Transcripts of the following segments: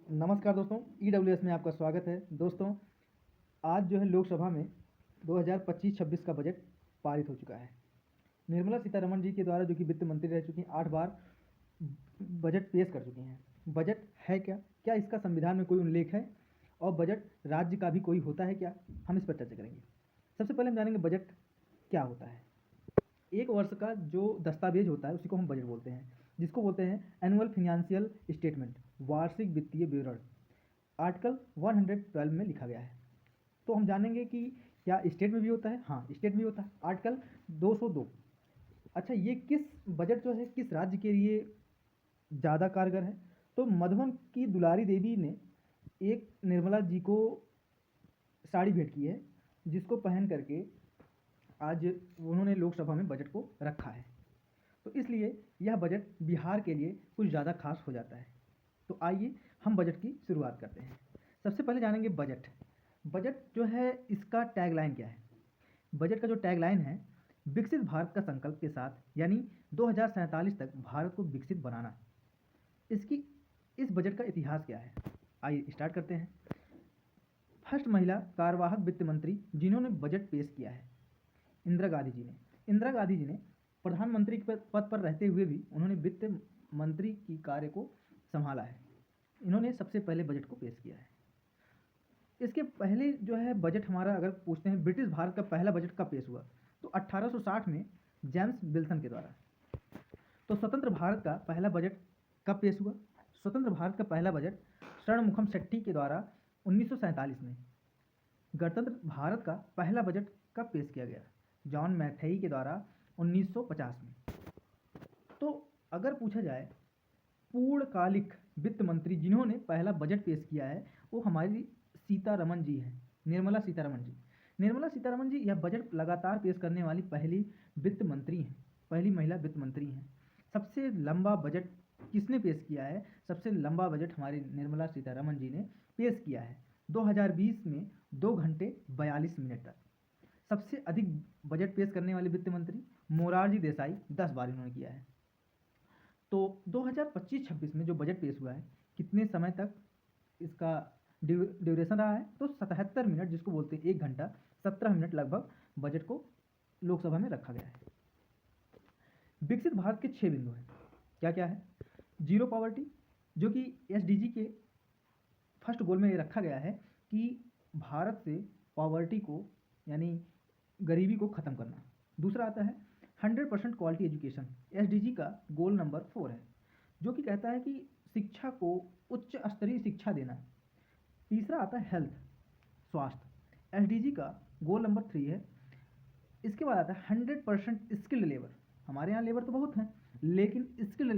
नमस्कार दोस्तों, EWS में आपका स्वागत है। दोस्तों, आज जो है लोकसभा में 2025-26 का बजट पारित हो चुका है। निर्मला सीतारमण जी के द्वारा, जो कि वित्त मंत्री रह चुकी हैं, 8 बार बजट पेश कर चुकी हैं। बजट है क्या? क्या इसका संविधान में कोई उल्लेख है? और बजट राज्य का भी कोई होता है क्या? हम इस पर चर्चा करेंगे। सबसे पहले हम जानेंगे बजट क्या होता है। एक वर्ष का जो दस्तावेज होता है उसी को हम बजट बोलते हैं, जिसको बोलते हैं एनुअल फिनेंशियल स्टेटमेंट, वार्षिक वित्तीय विवरण। आर्टिकल 112 में लिखा गया है। तो हम जानेंगे कि क्या स्टेट में भी होता है। हाँ, स्टेट में भी होता है, आर्टिकल 202। अच्छा, ये किस बजट जो है किस राज्य के लिए ज़्यादा कारगर है? तो मधुबन की दुलारी देवी ने एक निर्मला जी को साड़ी भेंट की है, जिसको पहन करके आज उन्होंने लोकसभा में बजट को रखा है। तो इसलिए यह बजट बिहार के लिए कुछ ज़्यादा खास हो जाता है। तो आइए हम बजट की शुरुआत करते हैं। सबसे पहले जानेंगे बजट। बजट जो है इसका टैगलाइन क्या है? बजट का जो टैगलाइन है, विकसित भारत का संकल्प के साथ, यानी 2047 तक भारत को विकसित बनाना। इसकी इस बजट का इतिहास क्या है? आइए स्टार्ट करते हैं। फर्स्ट महिला कार्यवाहक वित्त मंत्री जिन्होंने बजट पेश किया है, इंदिरा गांधी जी ने। इंदिरा गांधी जी ने प्रधानमंत्री के पद पर रहते हुए भी उन्होंने वित्त मंत्री की कार्य को संभाला है। इन्होंने सबसे पहले बजट को पेश किया है। इसके पहले जो है बजट हमारा, अगर पूछते हैं ब्रिटिश भारत का पहला बजट कब पेश हुआ, तो 1860 में जेम्स विल्सन के द्वारा। तो स्वतंत्र भारत का पहला बजट कब पेश हुआ? स्वतंत्र भारत का पहला बजट षणमुखम शेट्टी के द्वारा 1947 में। गणतंत्र भारत का पहला बजट कब पेश किया गया? जॉन मैथेई के द्वारा 1950 में। तो अगर पूछा जाए पूर्णकालिक वित्त मंत्री जिन्होंने पहला बजट पेश किया है, वो हमारी सीतारमण जी हैं, निर्मला सीतारमण जी। निर्मला सीतारमण जी यह बजट लगातार पेश करने वाली पहली वित्त मंत्री हैं, पहली महिला वित्त मंत्री हैं। सबसे लंबा बजट किसने पेश किया है? सबसे लंबा बजट हमारी निर्मला सीतारमण जी ने पेश किया है, 2020 में 2 घंटे 42 मिनट तक। सबसे अधिक बजट पेश करने वाले वित्त मंत्री मोरारजी देसाई, 10 बार इन्होंने किया है। तो 2025-26 में जो बजट पेश हुआ है, कितने समय तक इसका ड्यूरेशन रहा है? तो 77 मिनट, जिसको बोलते हैं 1 घंटा 17 मिनट लगभग, बजट को लोकसभा में रखा गया है। विकसित भारत के 6 बिंदु हैं। क्या क्या है? जीरो पॉवर्टी, जो कि SDG के फर्स्ट गोल में ये रखा गया है कि भारत से पॉवर्टी को, यानी गरीबी को ख़त्म करना। दूसरा आता है 100% क्वालिटी एजुकेशन, SDG का गोल नंबर 4 है, जो कि कहता है कि शिक्षा को उच्च स्तरीय शिक्षा देना। तीसरा आता है हेल्थ, स्वास्थ्य, SDG का गोल नंबर 3 है। इसके बाद आता है 100% स्किल्ड लेबर। हमारे यहाँ लेबर तो बहुत हैं, लेकिन स्किल्ड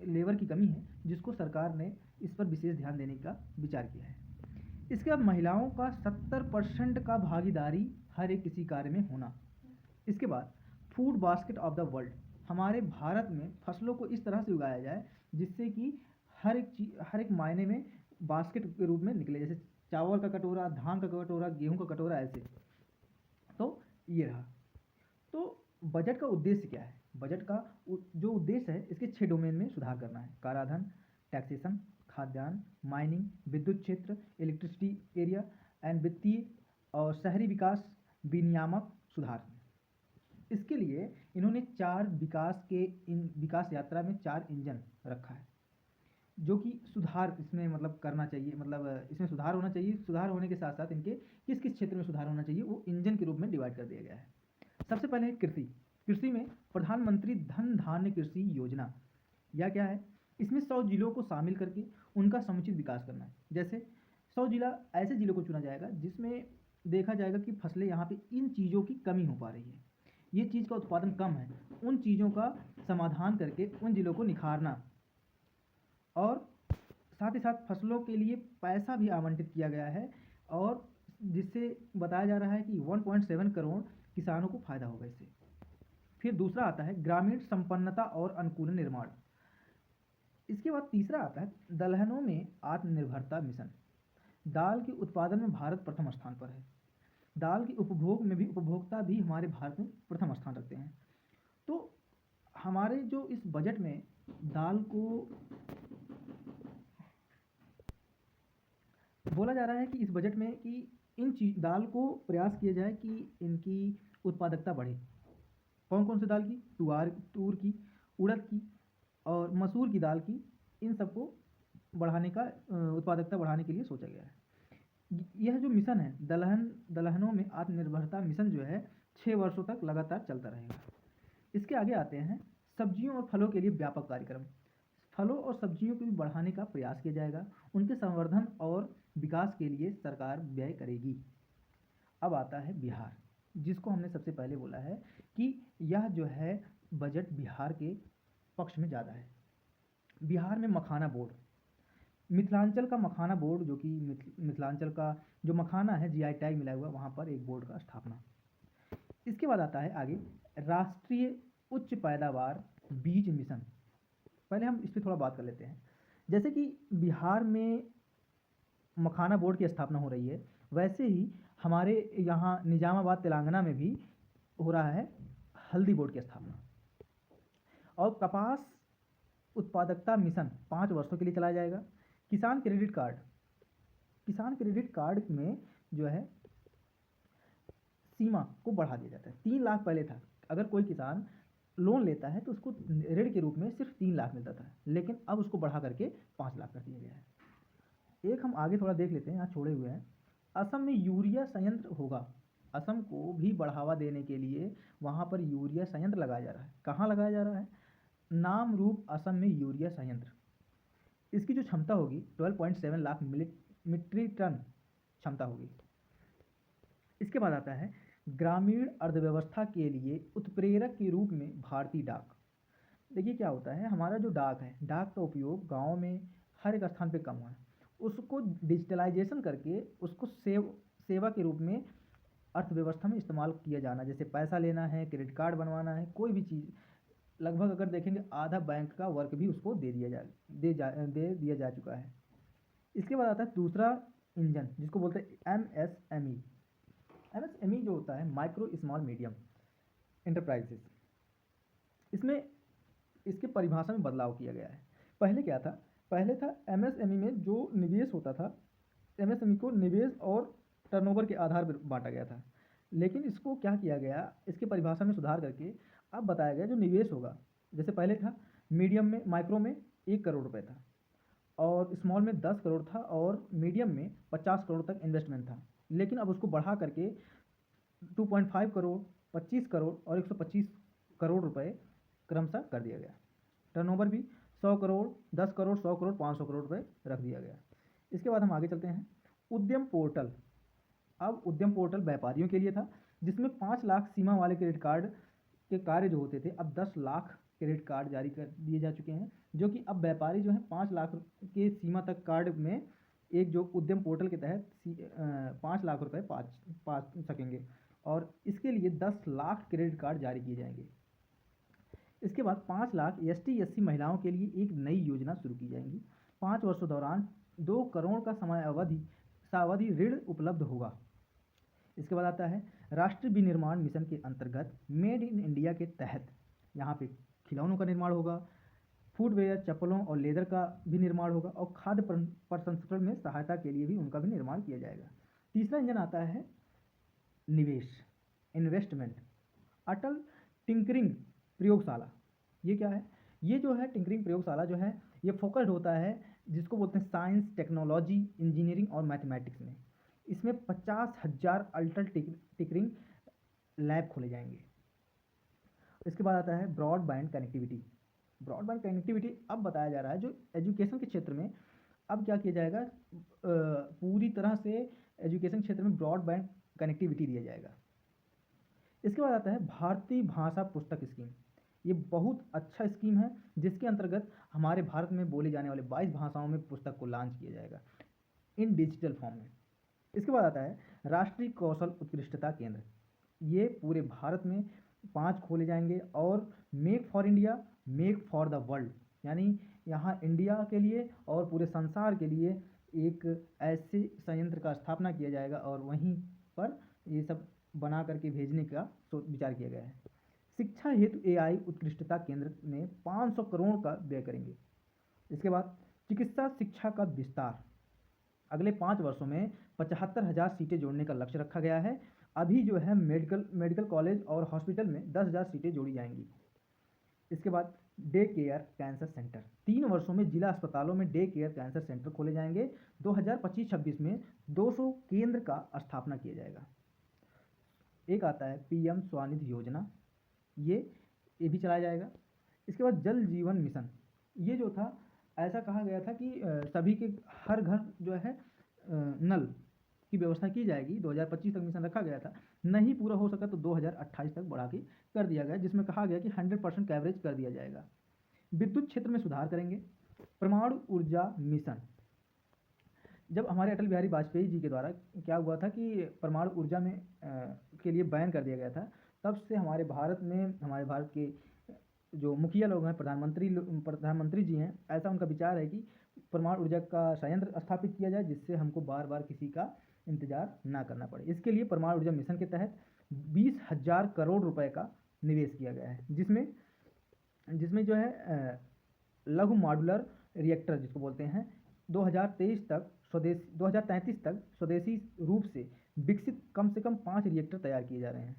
लेबर की कमी है, जिसको सरकार ने इस पर विशेष ध्यान देने का विचार किया है। इसके बाद महिलाओं का 70% का भागीदारी हर एक किसी कार्य में होना। इसके बाद food basket of the world, हमारे भारत में फसलों को इस तरह से उगाया जाए जिससे कि हर एक मायने में बास्केट के रूप में निकले, जैसे चावल का कटोरा, धान का कटोरा, गेहूं का कटोरा, ऐसे। तो ये रहा। तो बजट का उद्देश्य क्या है? बजट का जो उद्देश्य है, इसके 6 डोमेन में सुधार करना है। कराधान, टैक्सेशन, खाद्यान्न, माइनिंग, विद्युत क्षेत्र, इलेक्ट्रिसिटी एरिया एंड वित्तीय और शहरी विकास विनियामक सुधार। इसके लिए इन्होंने विकास यात्रा में 4 इंजन रखा है, जो कि सुधार इसमें मतलब करना चाहिए, मतलब इसमें सुधार होना चाहिए। सुधार होने के साथ साथ इनके किस किस क्षेत्र में सुधार होना चाहिए, वो इंजन के रूप में डिवाइड कर दिया गया है। सबसे पहले है कृषि। कृषि में प्रधानमंत्री धन धान्य कृषि योजना, यह क्या है? इसमें 100 जिलों को शामिल करके उनका समुचित विकास करना है। जैसे 100 जिला ऐसे जिलों को चुना जाएगा जिसमें देखा जाएगा कि फसलें यहाँ पे इन चीज़ों की कमी हो पा रही है, ये चीज़ का उत्पादन कम है, उन चीज़ों का समाधान करके उन जिलों को निखारना। और साथ ही साथ फसलों के लिए पैसा भी आवंटित किया गया है, और जिससे बताया जा रहा है कि 1.7 करोड़ किसानों को फायदा होगा इससे। फिर दूसरा आता है ग्रामीण संपन्नता और अनुकूलन निर्माण। इसके बाद तीसरा आता है दलहनों में आत्मनिर्भरता मिशन। दाल के उत्पादन में भारत प्रथम स्थान पर है। दाल के उपभोग में भी उपभोक्ता भी हमारे भारत में प्रथम स्थान रखते हैं। तो हमारे जो इस बजट में दाल को बोला जा रहा है कि इस बजट में कि इन दाल को प्रयास किया जाए कि इनकी उत्पादकता बढ़े। कौन कौन सी दाल की? तूर की, उड़द की और मसूर की दाल की, इन सबको बढ़ाने का उत्पादकता बढ़ाने के लिए सोचा गया है। यह जो मिशन है दलहनों में आत्मनिर्भरता मिशन जो है 6 वर्षों तक लगातार चलता रहेगा। इसके आगे आते हैं सब्जियों और फलों के लिए व्यापक कार्यक्रम। फलों और सब्जियों को भी बढ़ाने का प्रयास किया जाएगा। उनके संवर्धन और विकास के लिए सरकार व्यय करेगी। अब आता है बिहार, जिसको हमने सबसे पहले बोला है कि यह जो है बजट बिहार के पक्ष में ज़्यादा है। बिहार में मखाना बोर्ड, मिथिलांचल का मखाना बोर्ड, जो कि मिथिलांचल का जो मखाना है जीआई टैग मिला हुआ, वहाँ पर एक बोर्ड का स्थापना। इसके बाद आता है आगे राष्ट्रीय उच्च पैदावार बीज मिशन। पहले हम इस पर थोड़ा बात कर लेते हैं। जैसे कि बिहार में मखाना बोर्ड की स्थापना हो रही है, वैसे ही हमारे यहाँ निजामाबाद तेलंगाना में भी हो रहा है हल्दी बोर्ड की स्थापना। और कपास उत्पादकता मिशन 5 वर्षों के लिए चलाया जाएगा। किसान क्रेडिट कार्ड, किसान क्रेडिट कार्ड में जो है सीमा को बढ़ा दिया जाता है। 3 लाख पहले था, अगर कोई किसान लोन लेता है तो उसको ऋण के रूप में सिर्फ 3 लाख मिलता था, लेकिन अब उसको बढ़ा करके 5 लाख कर दिया गया है। एक हम आगे थोड़ा देख लेते हैं, यहाँ छोड़े हुए हैं। असम में यूरिया संयंत्र होगा। असम को भी बढ़ावा देने के लिए वहाँ पर यूरिया संयंत्र लगाया जा रहा है। कहाँ लगाया जा रहा है? नाम रूप असम में यूरिया संयंत्र। इसकी जो क्षमता होगी 12.7 लाख मीट्रिक टन क्षमता होगी। इसके बाद आता है ग्रामीण अर्थव्यवस्था के लिए उत्प्रेरक के रूप में भारतीय डाक। देखिए क्या होता है, हमारा जो डाक है, डाक का उपयोग गाँव में हर एक स्थान पे कम हुआ है। उसको डिजिटलाइजेशन करके उसको सेवा के रूप में अर्थव्यवस्था में इस्तेमाल किया जाना, जैसे पैसा लेना है, क्रेडिट कार्ड बनवाना है, कोई भी चीज़, लगभग अगर देखेंगे आधा बैंक का वर्क भी उसको दे दिया जा चुका है। इसके बाद आता है दूसरा इंजन, जिसको बोलते हैं एमएसएमई। एमएसएमई जो होता है माइक्रो स्मॉल मीडियम एंटरप्राइजेस, इसमें इसके परिभाषा में बदलाव किया गया है। पहले क्या था? पहले था एमएसएमई में जो निवेश होता था, एमएसएमई को निवेश और टर्नओवर के आधार पर बांटा गया था। लेकिन इसको क्या किया गया, इसके परिभाषा में सुधार करके अब बताया गया जो निवेश होगा, जैसे पहले था मीडियम में, माइक्रो में 1 करोड़ रुपए था, और स्मॉल में 10 करोड़ था, और मीडियम में 50 करोड़ तक इन्वेस्टमेंट था। लेकिन अब उसको बढ़ा करके 2.5 करोड़, 25 करोड़ और 125 करोड़ रुपए क्रमशः कर दिया गया। टर्नओवर भी 100 करोड़, 10 करोड़, 100 करोड़, 500 करोड़ रुपए रख दिया गया। इसके बाद हम आगे चलते हैं उद्यम पोर्टल। अब उद्यम पोर्टल व्यापारियों के लिए था, जिसमें 5 लाख सीमा वाले क्रेडिट कार्ड के कार्य जो होते थे, अब 10 लाख क्रेडिट कार्ड जारी कर दिए जा चुके हैं, जो कि अब व्यापारी जो है 5 लाख के सीमा तक कार्ड में एक जो उद्यम पोर्टल के तहत 5 लाख रुपए पा सकेंगे, और इसके लिए 10 लाख क्रेडिट कार्ड जारी किए जाएंगे। इसके बाद 5 लाख एसटी एससी महिलाओं के लिए एक नई योजना शुरू की जाएगी। 5 वर्षों दौरान 2 करोड़ का सावधि ऋण उपलब्ध होगा। इसके बाद आता है राष्ट्रीय विनिर्माण मिशन के अंतर्गत मेड इन इंडिया के तहत यहाँ पे खिलौनों का निर्माण होगा, फुटवेयर, चप्पलों और लेदर का भी निर्माण होगा, और खाद्य प्रसंस्करण में सहायता के लिए भी उनका भी निर्माण किया जाएगा। तीसरा इंजन आता है निवेश, इन्वेस्टमेंट। अटल टिंकरिंग प्रयोगशाला, ये क्या है? ये जो है टिंकरिंग प्रयोगशाला जो है, ये फोकस्ड होता है जिसको बोलते हैं साइंस, टेक्नोलॉजी, इंजीनियरिंग और मैथमेटिक्स में। इसमें 50,000 अल्टर टिंकरिंग लैब खोले जाएंगे। इसके बाद आता है ब्रॉडबैंड कनेक्टिविटी। ब्रॉडबैंड कनेक्टिविटी अब बताया जा रहा है जो एजुकेशन के क्षेत्र में अब क्या किया जाएगा, पूरी तरह से एजुकेशन क्षेत्र में ब्रॉडबैंड कनेक्टिविटी दिया जाएगा। इसके बाद आता है भारतीय भाषा पुस्तक स्कीम। ये बहुत अच्छा स्कीम है, जिसके अंतर्गत हमारे भारत में बोली जाने वाले 22 भाषाओं में पुस्तक को लॉन्च किया जाएगा इन डिजिटल फॉर्म में। इसके बाद आता है राष्ट्रीय कौशल उत्कृष्टता केंद्र। ये पूरे भारत में 5 खोले जाएंगे, और make for India, make for the world, यानी यहाँ इंडिया के लिए और पूरे संसार के लिए एक ऐसे संयंत्र का स्थापना किया जाएगा, और वहीं पर ये सब बना करके भेजने का विचार किया गया है। शिक्षा हेतु एआई उत्कृष्टता केंद्र में 500 करोड़ का व्यय करेंगे। इसके बाद चिकित्सा शिक्षा का विस्तार, अगले 5 वर्षों में 75,000 सीटें जोड़ने का लक्ष्य रखा गया है। अभी जो है मेडिकल कॉलेज और हॉस्पिटल में 10,000 सीटें जोड़ी जाएंगी। इसके बाद डे केयर कैंसर सेंटर, 3 वर्षों में जिला अस्पतालों में डे केयर कैंसर सेंटर खोले जाएंगे। 2025-26 में 200 केंद्र का स्थापना किया जाएगा। एक आता है पीएम स्वानिधि योजना, ये भी चलाया जाएगा। इसके बाद जल जीवन मिशन, ये जो था ऐसा कहा गया था कि सभी के हर घर जो है नल की व्यवस्था की जाएगी। 2025 तक मिशन रखा गया था, नहीं पूरा हो सका तो 2028 तक बढ़ा के कर दिया गया, जिसमें कहा गया कि 100% कवरेज कर दिया जाएगा। विद्युत क्षेत्र में सुधार करेंगे। परमाणु ऊर्जा मिशन, जब हमारे अटल बिहारी वाजपेयी जी के द्वारा क्या हुआ था कि परमाणु ऊर्जा में के लिए बैन कर दिया गया था, तब से हमारे भारत के जो मुखिया लोग हैं, प्रधानमंत्री जी हैं, ऐसा उनका विचार है कि परमाणु ऊर्जा का संयंत्र स्थापित किया जाए, जिससे हमको बार बार किसी का इंतजार ना करना पड़े। इसके लिए परमाणु ऊर्जा मिशन के तहत 20,000 करोड़ रुपए का निवेश किया गया है, जिसमें जो है लघु मॉड्यूलर रिएक्टर जिसको बोलते हैं 2033 तक स्वदेशी रूप से विकसित कम से कम 5 रिएक्टर तैयार किए जा रहे हैं।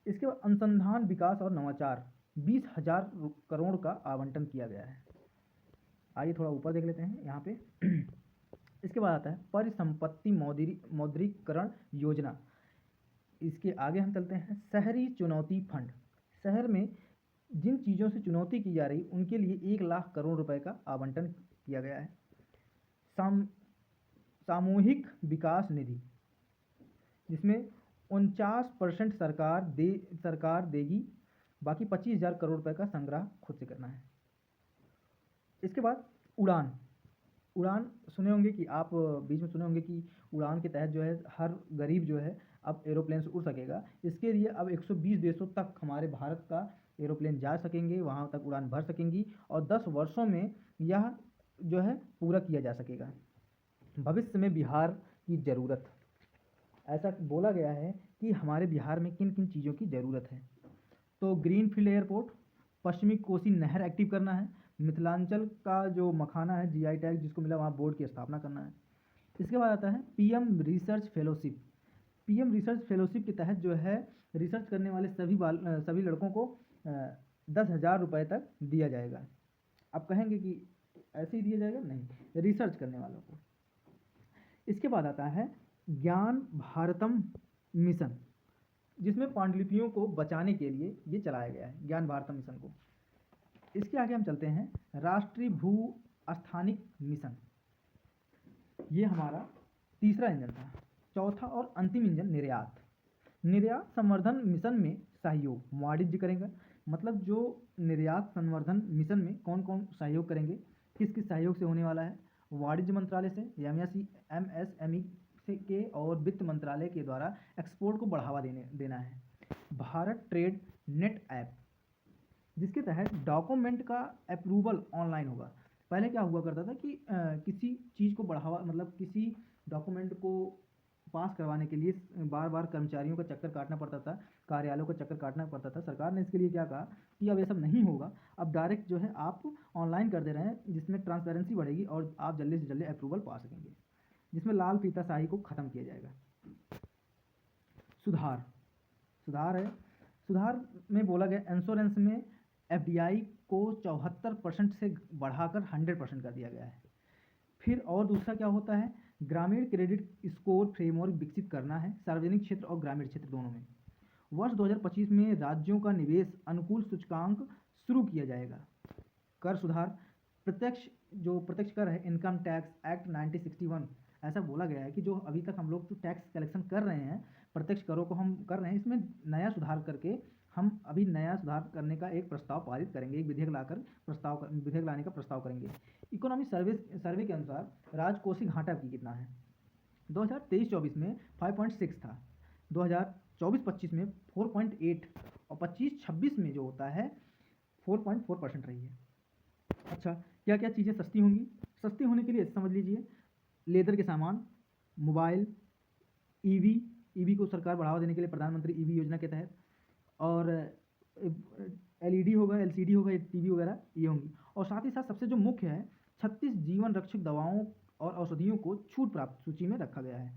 इसके बाद अनुसंधान विकास और नवाचार 20,000 करोड़ का आवंटन किया गया है। आइए थोड़ा ऊपर देख लेते हैं यहाँ पे। इसके बाद आता है परिसंपत्ति मौद्रीकरण योजना। इसके आगे हम चलते हैं शहरी चुनौती फंड, शहर में जिन चीज़ों से चुनौती की जा रही उनके लिए 1 लाख करोड़ रुपए का आवंटन किया गया है। सामूहिक विकास निधि, जिसमें 49% सरकार देगी, बाकी 25,000 करोड़ रुपए का संग्रह खुद से करना है। इसके बाद उड़ान सुने होंगे कि आप बीच में सुने होंगे कि उड़ान के तहत जो है हर गरीब जो है अब एरोप्लेन से उड़ सकेगा। इसके लिए अब 120 देशों तक हमारे भारत का एरोप्लेन जा सकेंगे, वहाँ तक उड़ान भर सकेंगी और 10 वर्षों में यह जो है पूरा किया जा सकेगा। भविष्य में बिहार की ज़रूरत, ऐसा बोला गया है कि हमारे बिहार में किन किन चीज़ों की ज़रूरत है। तो ग्रीनफील्ड एयरपोर्ट, पश्चिमी कोसी नहर एक्टिव करना है, मिथिलांचल का जो मखाना है जीआई टैग जिसको मिला वहाँ बोर्ड की स्थापना करना है। इसके बाद आता है PM research fellowship. PM research fellowship के तहत जो है रिसर्च करने वाले सभी लड़कों को 10,000 रुपये तक दिया जाएगा। आप कहेंगे कि ऐसे ही दिया जाएगा, नहीं, रिसर्च करने वालों को। इसके बाद आता है ज्ञान भारतम मिशन, जिसमें पांडुलिपियों को बचाने के लिए ये चलाया गया है, ज्ञान भारतम मिशन को। इसके आगे हम चलते हैं राष्ट्रीय भू स्थानिक मिशन, ये हमारा तीसरा इंजन था। चौथा और अंतिम इंजन निर्यात संवर्धन मिशन में सहयोग वाणिज्य करेंगे। मतलब जो निर्यात संवर्धन मिशन में कौन कौन सहयोग करेंगे, किस किस सहयोग से होने वाला है, वाणिज्य मंत्रालय से, एमएसएमई से के और वित्त मंत्रालय के द्वारा एक्सपोर्ट को बढ़ावा देना है। भारत ट्रेड नेट ऐप, जिसके तहत डॉक्यूमेंट का अप्रूवल ऑनलाइन होगा। पहले क्या हुआ करता था कि किसी चीज़ को बढ़ावा, मतलब किसी डॉक्यूमेंट को पास करवाने के लिए बार बार कर्मचारियों का चक्कर काटना पड़ता था, कार्यालयों का चक्कर काटना पड़ता था। सरकार ने इसके लिए क्या कहा कि अब ये सब नहीं होगा, अब डायरेक्ट जो है आप ऑनलाइन कर दे रहे हैं, जिसमें ट्रांसपेरेंसी बढ़ेगी और आप जल्दी से जल्दी अप्रूवल पा सकेंगे, जिसमें लाल फीताशाही को ख़त्म किया जाएगा। सुधार में बोला गया इंश्योरेंस में एफडीआई को 74% से बढ़ाकर 100% कर दिया गया है। फिर और दूसरा क्या होता है, ग्रामीण क्रेडिट स्कोर फ्रेमवर्क विकसित करना है, सार्वजनिक क्षेत्र और ग्रामीण क्षेत्र दोनों में। वर्ष 2025 में राज्यों का निवेश अनुकूल सूचकांक शुरू किया जाएगा। कर सुधार, प्रत्यक्ष कर है, इनकम टैक्स एक्ट 1961, ऐसा बोला गया है कि जो अभी तक हम लोग जो टैक्स कलेक्शन कर रहे हैं, प्रत्यक्ष करों को हम कर रहे हैं, इसमें नया सुधार करके हम अभी नया सुधार करने का एक प्रस्ताव पारित करेंगे, एक विधेयक लाने का प्रस्ताव करेंगे। इकोनॉमिक सर्वे के अनुसार राजकोषीय घाटा की कितना है, 2023-24 में 5.6 था, 2024-25 में 4.8 और 25-26 में जो होता है 4.4% रही है। अच्छा, क्या क्या चीज़ें सस्ती होंगी? सस्ती होने के लिए समझ लीजिए, लेदर के सामान, मोबाइल, ईवी को सरकार बढ़ावा देने के लिए प्रधानमंत्री ईवी योजना के तहत, और एलईडी होगा, एलसीडी होगा, टीवी वगैरह ये होंगी। और साथ ही साथ सबसे जो मुख्य है, 36 जीवन रक्षक दवाओं और औषधियों को छूट प्राप्त सूची में रखा गया है।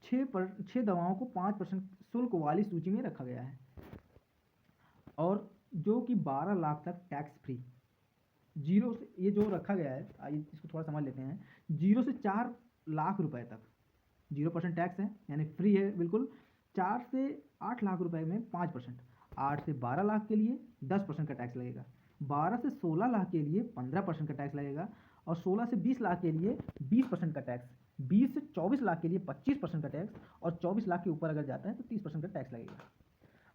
6 दवाओं को 5% शुल्क वाली सूची में रखा गया है, और जो कि 12 लाख तक टैक्स फ्री। जीरो से ये जो रखा गया है, आइए इसको थोड़ा समझ लेते हैं। 0 से 4 लाख रुपए तक 0% टैक्स है, यानी फ्री है बिल्कुल। 4 से 8 लाख रुपए में 5%, 8 से 12 लाख के लिए 10% का टैक्स लगेगा, 12 से 16 लाख के लिए 15% का टैक्स लगेगा, और 16 से 20 लाख के लिए 20% का टैक्स, 20 से 24 लाख के लिए 25% का टैक्स, और 24 लाख के ऊपर अगर जाता है तो 30% का टैक्स लगेगा।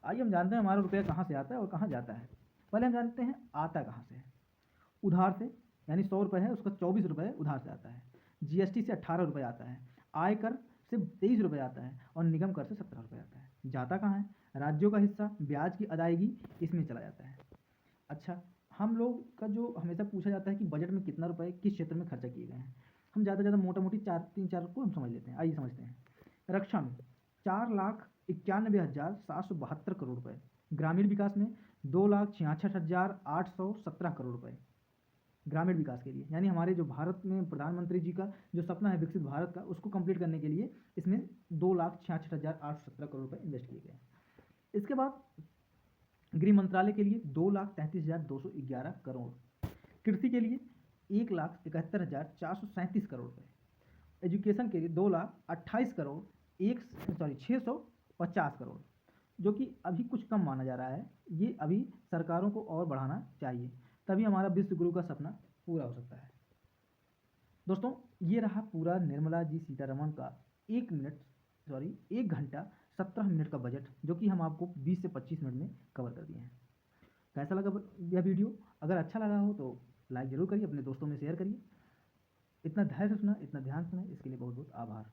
आइए हम जानते हैं हमारा रुपया कहाँ से आता है और कहाँ जाता है। पहले हम जानते हैं आता कहाँ से है। उधार से, यानी 100 रुपये है उसका 24 रुपये उधार से आता है। जीएसटी से 18 रुपये आता है, आयकर से 23 रुपये आता है, और निगम कर से 17 रुपये आता है। जाता कहाँ है? राज्यों का हिस्सा, ब्याज की अदायगी, इसमें चला जाता है। अच्छा, हम लोग का जो हमेशा पूछा जाता है कि बजट में कितना रुपए किस क्षेत्र में खर्चा किए गए हैं, हम ज़्यादा से ज़्यादा मोटा मोटी 3-4 को हम समझ लेते हैं। आइए समझते हैं। रक्षा में 4,91,772 करोड़ रुपए, ग्रामीण विकास में 2,66,817 करोड़ रुपए, ग्रामीण विकास के लिए, यानी हमारे जो भारत में प्रधानमंत्री जी का जो सपना है विकसित भारत का, उसको कंप्लीट करने के लिए इसमें 2,66,817 करोड़ रुपए इन्वेस्ट किए गए। इसके बाद गृह मंत्रालय के लिए 2,33,211 करोड़, कृषि के लिए 1,71,437 करोड़ रुपए, एजुकेशन के लिए 2,28 करोड़ 650 करोड़, जो कि अभी कुछ कम माना जा रहा है। ये अभी सरकारों को और बढ़ाना चाहिए, तभी हमारा विश्व गुरु का सपना पूरा हो सकता है। दोस्तों, ये रहा पूरा निर्मला जी सीतारमण का 1 घंटा 17 मिनट का बजट, जो कि हम आपको 20 से 25 मिनट में कवर कर दिए हैं। कैसा लगा यह वीडियो? अगर अच्छा लगा हो तो लाइक ज़रूर करिए, अपने दोस्तों में शेयर करिए। इतना धैर्य से सुना, इतना ध्यान सुना, इसके लिए बहुत बहुत आभार।